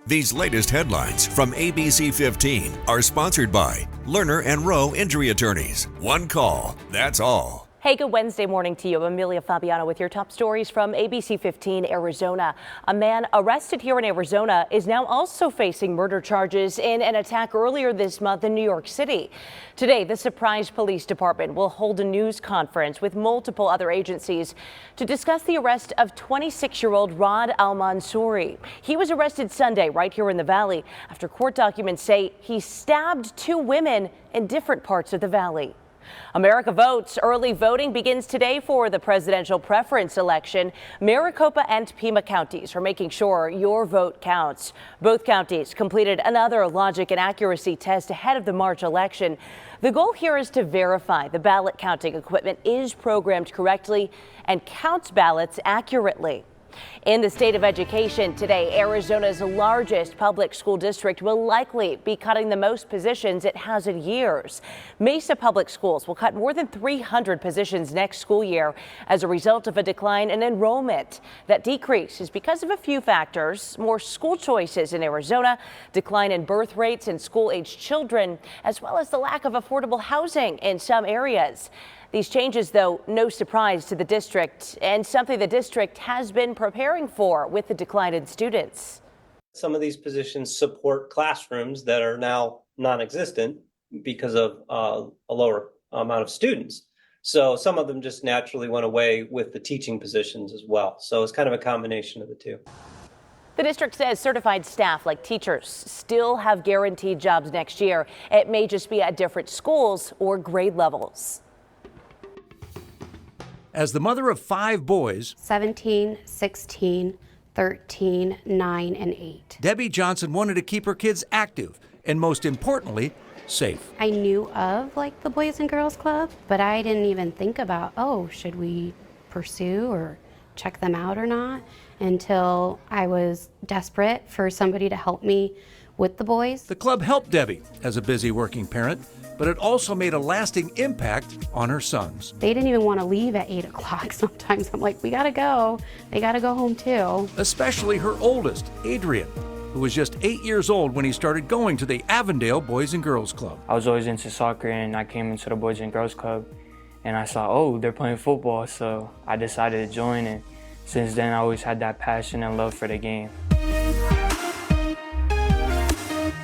These latest headlines from ABC15 are sponsored by Lerner and Rowe Injury Attorneys. One call, that's all. Hey, good Wednesday morning to you. Amelia Fabiano with your top stories from ABC15 Arizona. A man arrested here in Arizona is now also facing murder charges in an attack earlier this month in New York City. Today, the Surprise Police Department will hold a news conference with multiple other agencies to discuss the arrest of 26-year-old Rod Al-Mansouri. He was arrested Sunday right here in the Valley after court documents say he stabbed two women in different parts of the Valley. America votes. Early voting begins today for the presidential preference election. Maricopa and Pima counties are making sure your vote counts. Both counties completed another logic and accuracy test ahead of the March election. The goal here is to verify the ballot counting equipment is programmed correctly and counts ballots accurately. In the state of education today, Arizona's largest public school district will likely be cutting the most positions it has in years. Mesa Public Schools will cut more than 300 positions next school year as a result of a decline in enrollment. That decrease is because of a few factors: more school choices in Arizona, decline in birth rates in school-aged children, as well as the lack of affordable housing in some areas. These changes, though, no surprise to the district, and something the district has been preparing for with the decline in students. Some of these positions support classrooms that are now non-existent because of a lower amount of students. So some of them just naturally went away with the teaching positions as well. So it's kind of a combination of the two. The district says certified staff like teachers still have guaranteed jobs next year. It may just be at different schools or grade levels. As the mother of 5 boys, 17, 16, 13, 9, and 8. Debbie Johnson wanted to keep her kids active and, most importantly, safe. I knew of the Boys and Girls Club, but I didn't even think about, should we pursue or check them out or not, until I was desperate for somebody to help me with the boys. The club helped Debbie as a busy working parent, but it also made a lasting impact on her sons. They didn't even want to leave at 8 o'clock. Sometimes I'm like, we gotta go. They gotta go home too. Especially her oldest, Adrian, who was just 8 years old when he started going to the Avondale Boys and Girls Club. I was always into soccer, and I came into the Boys and Girls Club, and I saw, they're playing football, so I decided to join, and since then I always had that passion and love for the game.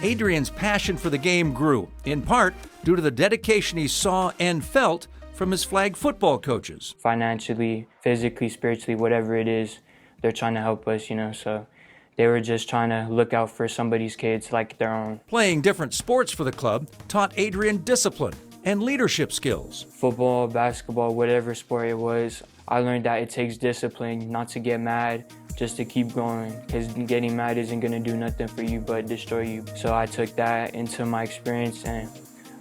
Adrian's passion for the game grew, in part due to the dedication he saw and felt from his flag football coaches. Financially, physically, spiritually, whatever it is, they're trying to help us, so they were just trying to look out for somebody's kids like their own. Playing different sports for the club taught Adrian discipline and leadership skills. Football, basketball, whatever sport it was, I learned that it takes discipline not to get mad, just to keep going, because getting mad isn't going to do nothing for you but destroy you. So I took that into my experience, and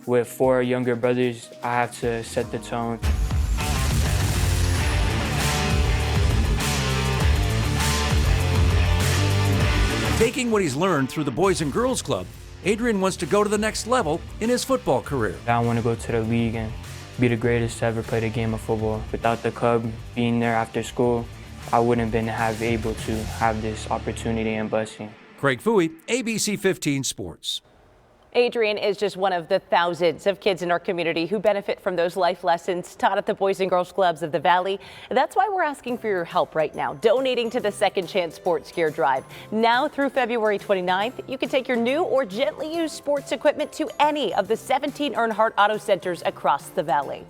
with 4 younger brothers, I have to set the tone. Taking what he's learned through the Boys and Girls Club, Adrian wants to go to the next level in his football career. I want to go to the league and be the greatest to ever play the game of football. Without the club being there after school, I wouldn't have been able to have this opportunity in busing. Craig Fooey, ABC 15 Sports. Adrian is just one of the thousands of kids in our community who benefit from those life lessons taught at the Boys and Girls Clubs of the Valley. That's why we're asking for your help right now, donating to the Second Chance Sports Gear Drive. Now through February 29th, you can take your new or gently used sports equipment to any of the 17 Earnhardt Auto Centers across the Valley.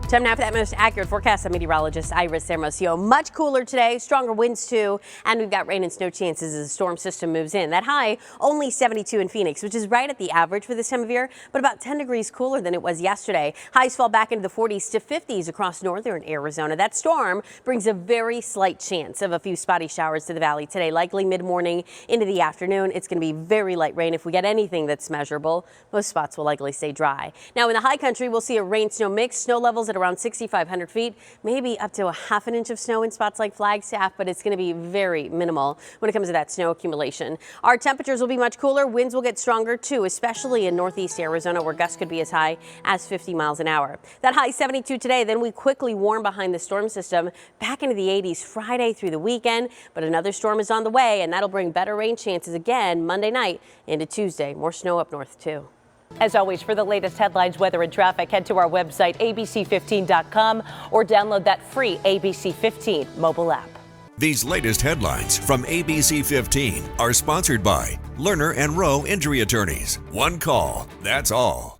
Time now for that most accurate forecast. I'm meteorologist Iris Hermosillo. Much cooler today, stronger winds too, and we've got rain and snow chances as the storm system moves in. That high only 72 in Phoenix, which is right at the average for this time of year, but about 10 degrees cooler than it was yesterday. Highs fall back into the 40s to 50s across northern Arizona. That storm brings a very slight chance of a few spotty showers to the valley today, likely mid-morning into the afternoon. It's going to be very light rain if we get anything that's measurable. Most spots will likely stay dry. Now in the high country, we'll see a rain-snow mix. Snow levels at around 6,500 feet, maybe up to a half an inch of snow in spots like Flagstaff, but it's going to be very minimal when it comes to that snow accumulation. Our temperatures will be much cooler. Winds will get stronger too, especially in northeast Arizona, where gusts could be as high as 50 miles an hour. That high 72 today, then we quickly warm behind the storm system back into the 80s Friday through the weekend, but another storm is on the way, and that'll bring better rain chances again Monday night into Tuesday. More snow up north too. As always, for the latest headlines, weather, and traffic, head to our website, abc15.com, or download that free ABC 15 mobile app. These latest headlines from ABC 15 are sponsored by Lerner and Rowe Injury Attorneys. One call, that's all.